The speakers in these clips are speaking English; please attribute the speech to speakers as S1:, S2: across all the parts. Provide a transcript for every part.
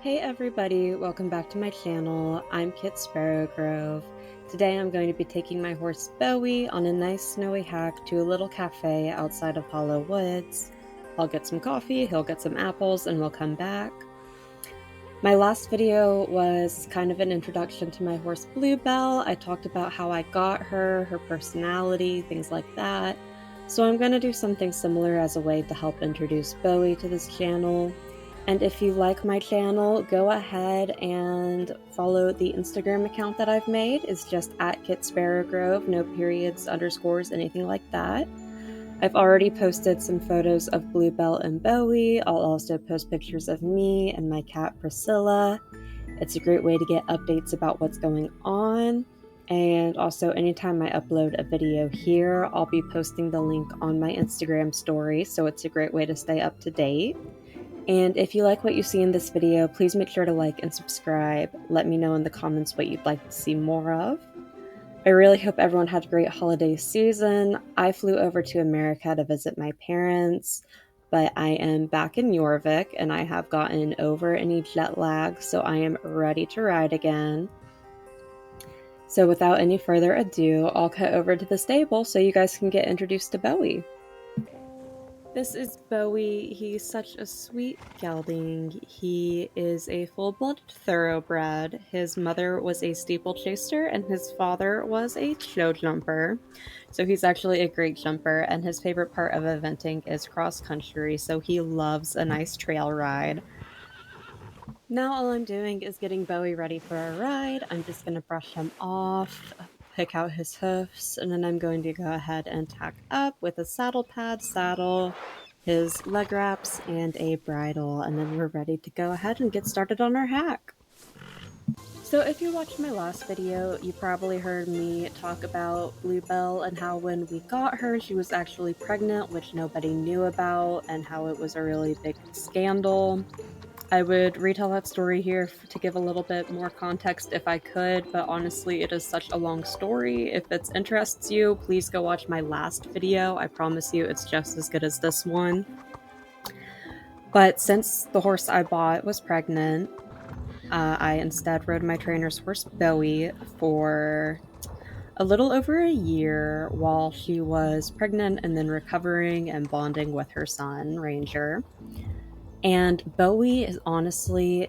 S1: Hey everybody, welcome back to my channel. I'm Kit Sparrowgrove. Today I'm going to be taking my horse Bowie on a nice snowy hack to a little cafe outside of Hollow Woods. I'll get some coffee, he'll get some apples, and we'll come back. My last video was kind of an introduction to my horse Bluebell. I talked about how I got her, her personality, things like that. So I'm going to do something similar as a way to help introduce Bowie to this channel. And if you like my channel, go ahead and follow the Instagram account that I've made. It's just at Kit Sparrowgrove, no periods, underscores, anything like that. I've already posted some photos of Bluebell and Bowie. I'll also post pictures of me and my cat Priscilla. It's a great way to get updates about what's going on. And also, anytime I upload a video here, I'll be posting the link on my Instagram story, so it's a great way to stay up to date. And if you like what you see in this video, please make sure to like and subscribe. Let me know in the comments what you'd like to see more of. I really hope everyone had a great holiday season. I flew over to America to visit my parents, but I am back in Jorvik and I have gotten over any jet lag, so I am ready to ride again. So without any further ado, I'll cut over to the stable so you guys can get introduced to Bowie. This is Bowie. He's such a sweet gelding. He is a full-blooded thoroughbred. His mother was a steeplechaser and his father was a show jumper. So he's actually a great jumper, and his favorite part of eventing is cross-country, so he loves a nice trail ride. Now all I'm doing is getting Bowie ready for a ride. I'm just going to brush him off, pick out his hoofs, and then I'm going to go ahead and tack up with a saddle pad saddle, his leg wraps, and a bridle, and then we're ready to go ahead and get started on our hack. So if you watched my last video, you probably heard me talk about Bluebell and how when we got her, she was actually pregnant, which nobody knew about, and how it was a really big scandal. I would retell that story here to give a little bit more context if I could, but honestly, it is such a long story. If it interests you, please go watch my last video. I promise you it's just as good as this one. But since the horse I bought was pregnant, I instead rode my trainer's horse Bowie for a little over a year while she was pregnant and then recovering and bonding with her son, Ranger. And Bowie is honestly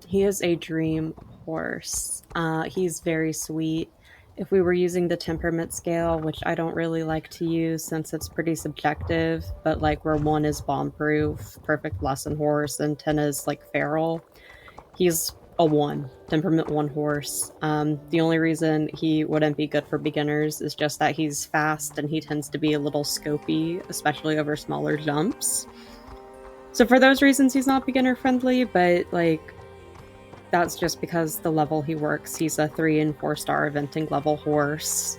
S1: he is a dream horse. He's very sweet. If we were using the temperament scale, which I don't really like to use since it's pretty subjective, but like where 1 is bomb-proof, perfect lesson horse, and 10 is like feral, he's a 1, temperament 1 horse. The only reason he wouldn't be good for beginners is just that he's fast and he tends to be a little scopy, especially over smaller jumps. So for those reasons, he's not beginner friendly, but like, that's just because the level he works. He's a 3 and 4 star eventing level horse.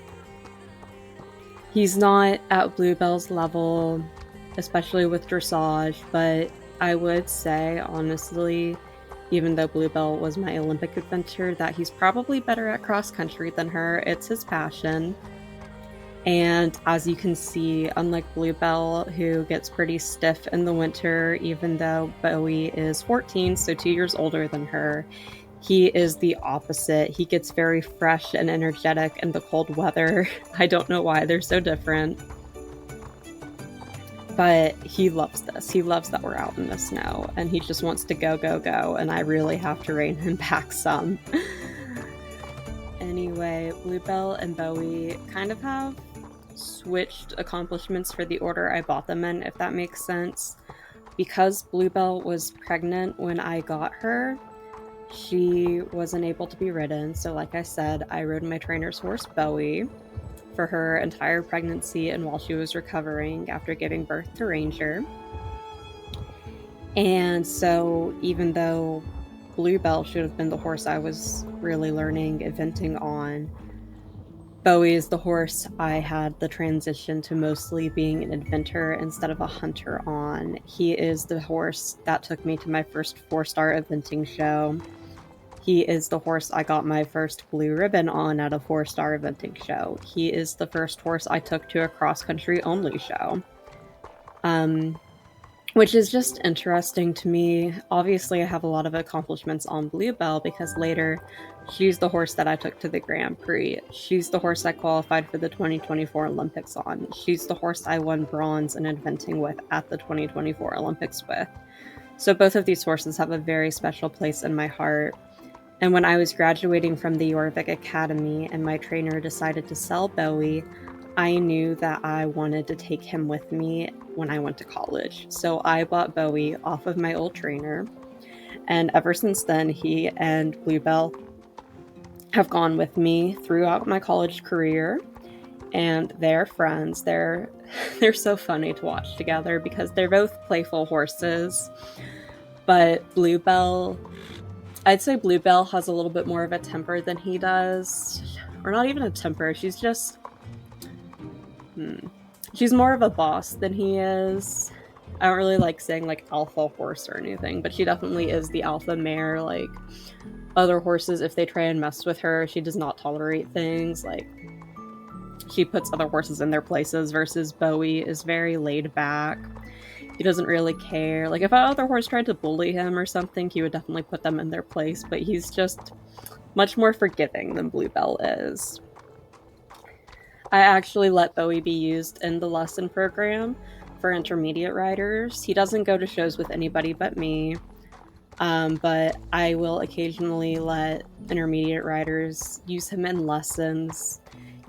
S1: He's not at Bluebell's level, especially with dressage, but I would say, honestly, even though Bluebell was my Olympic adventure, that he's probably better at cross country than her. It's his passion. And as you can see, unlike Bluebell, who gets pretty stiff in the winter, even though Bowie is 14, so 2 years older than her, he is the opposite. He gets very fresh and energetic in the cold weather. I don't know why they're so different. But he loves this. He loves that we're out in the snow, and he just wants to go, go, go, and I really have to rein him back some. Anyway, Bluebell and Bowie kind of have switched accomplishments for the order I bought them in, if that makes sense. Because Bluebell was pregnant when I got her, she wasn't able to be ridden, so like I said, I rode my trainer's horse Bowie for her entire pregnancy and while she was recovering after giving birth to Ranger. And so even though Bluebell should have been the horse I was really learning eventing on, Bowie is the horse I had the transition to mostly being an inventor instead of a hunter on. He is the horse that took me to my first 4-star eventing show. He is the horse I got my first blue ribbon on at a 4-star eventing show. He is the first horse I took to a cross-country only show. which is just interesting to me. Obviously, I have a lot of accomplishments on Bluebell because later she's the horse that I took to the Grand Prix. She's the horse I qualified for the 2024 Olympics on. She's the horse I won bronze in eventing with at the 2024 Olympics with. So both of these horses have a very special place in my heart. And when I was graduating from the Jorvik Academy and my trainer decided to sell Bowie, I knew that I wanted to take him with me when I went to college. So I bought Bowie off of my old trainer. And ever since then, he and Bluebell have gone with me throughout my college career. And they're friends. They're so funny to watch together because they're both playful horses. But Bluebell, I'd say Bluebell has a little bit more of a temper than he does. Or not even a temper, she's just she's more of a boss than he is. I don't really like saying like alpha horse or anything, but she definitely is the alpha mare. Like other horses, if they try and mess with her, she does not tolerate things. Like she puts other horses in their places versus Bowie is very laid back. He doesn't really care. Like if another horse tried to bully him or something, he would definitely put them in their place, but he's just much more forgiving than Bluebell is. I actually let Bowie be used in the lesson program for intermediate riders. He doesn't go to shows with anybody but me, but I will occasionally let intermediate riders use him in lessons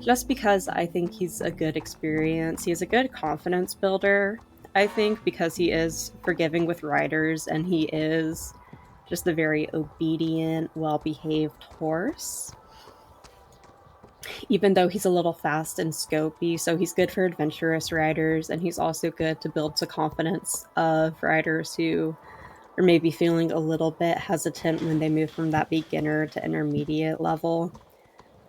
S1: just because I think he's a good experience. He's a good confidence builder, I think, because he is forgiving with riders and he is just a very obedient, well behaved horse. Even though he's a little fast and scopy, so he's good for adventurous riders, and he's also good to build the confidence of riders who are maybe feeling a little bit hesitant when they move from that beginner to intermediate level.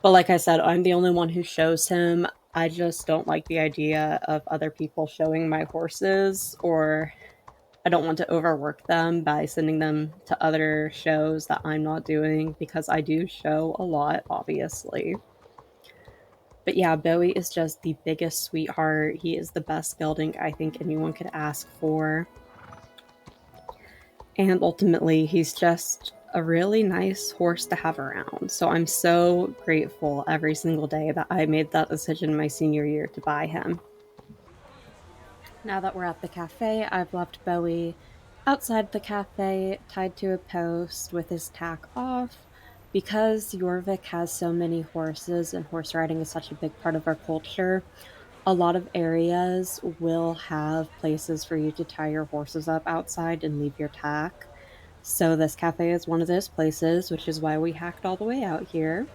S1: But like I said, I'm the only one who shows him. I just don't like the idea of other people showing my horses, or I don't want to overwork them by sending them to other shows that I'm not doing because I do show a lot, obviously. But yeah, Bowie is just the biggest sweetheart. He is the best gelding I think anyone could ask for. And ultimately, he's just a really nice horse to have around. So I'm so grateful every single day that I made that decision my senior year to buy him. Now that we're at the cafe, I've left Bowie outside the cafe, tied to a post with his tack off. Because Jorvik has so many horses and horse riding is such a big part of our culture, a lot of areas will have places for you to tie your horses up outside and leave your tack. So this cafe is one of those places, which is why we hacked all the way out here.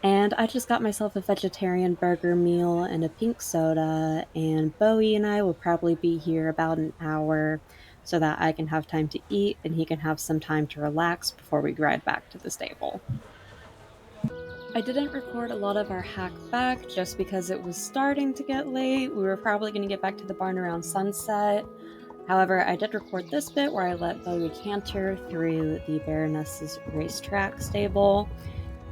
S1: And I just got myself a vegetarian burger meal and a pink soda, and Bowie and I will probably be here about an hour so that I can have time to eat and he can have some time to relax before we ride back to the stable. I didn't record a lot of our hack back just because it was starting to get late. We were probably going to get back to the barn around sunset. However, I did record this bit where I let Bowie canter through the Baroness's racetrack stable.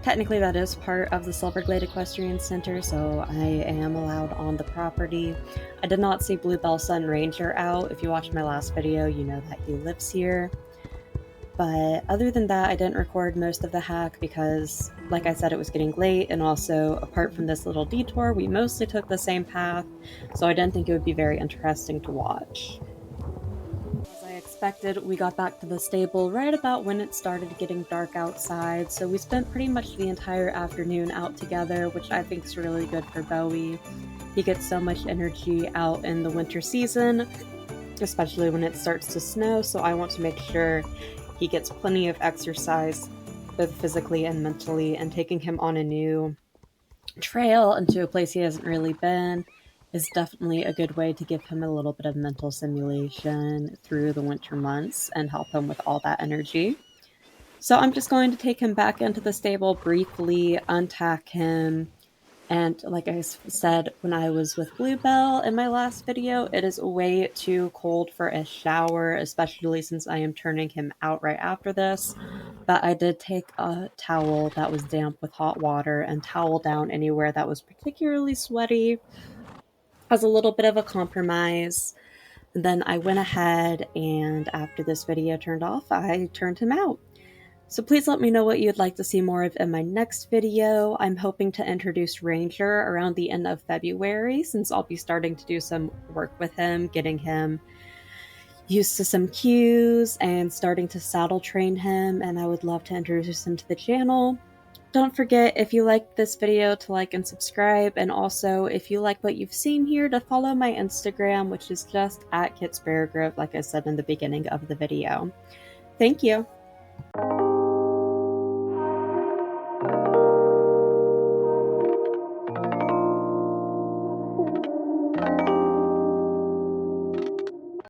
S1: Technically, that is part of the Silverglade Equestrian Center, so I am allowed on the property. I did not see Bluebell Sun Ranger out. If you watched my last video, you know that he lives here. But other than that, I didn't record most of the hack because, like I said, it was getting late, and also, apart from this little detour, we mostly took the same path, so I didn't think it would be very interesting to watch. As I expected, we got back to the stable right about when it started getting dark outside, so we spent pretty much the entire afternoon out together, which I think is really good for Bowie. He gets so much energy out in the winter season, especially when it starts to snow, so I want to make sure he gets plenty of exercise, both physically and mentally, and taking him on a new trail into a place he hasn't really been is definitely a good way to give him a little bit of mental simulation through the winter months and help him with all that energy. So I'm just going to take him back into the stable briefly, untack him, and like I said when I was with Bluebell in my last video, it is way too cold for a shower, especially since I am turning him out right after this. But I did take a towel that was damp with hot water and towel down anywhere that was particularly sweaty as a little bit of a compromise. And then I went ahead and after this video turned off, I turned him out. So please let me know what you'd like to see more of in my next video. I'm hoping to introduce Ranger around the end of February, since I'll be starting to do some work with him, getting him used to some cues and starting to saddle train him, and I would love to introduce him to the channel. Don't forget, if you liked this video, to like and subscribe, and also if you like what you've seen here, to follow my Instagram, which is just @KitSparrowGrove, like I said in the beginning of the video. Thank you.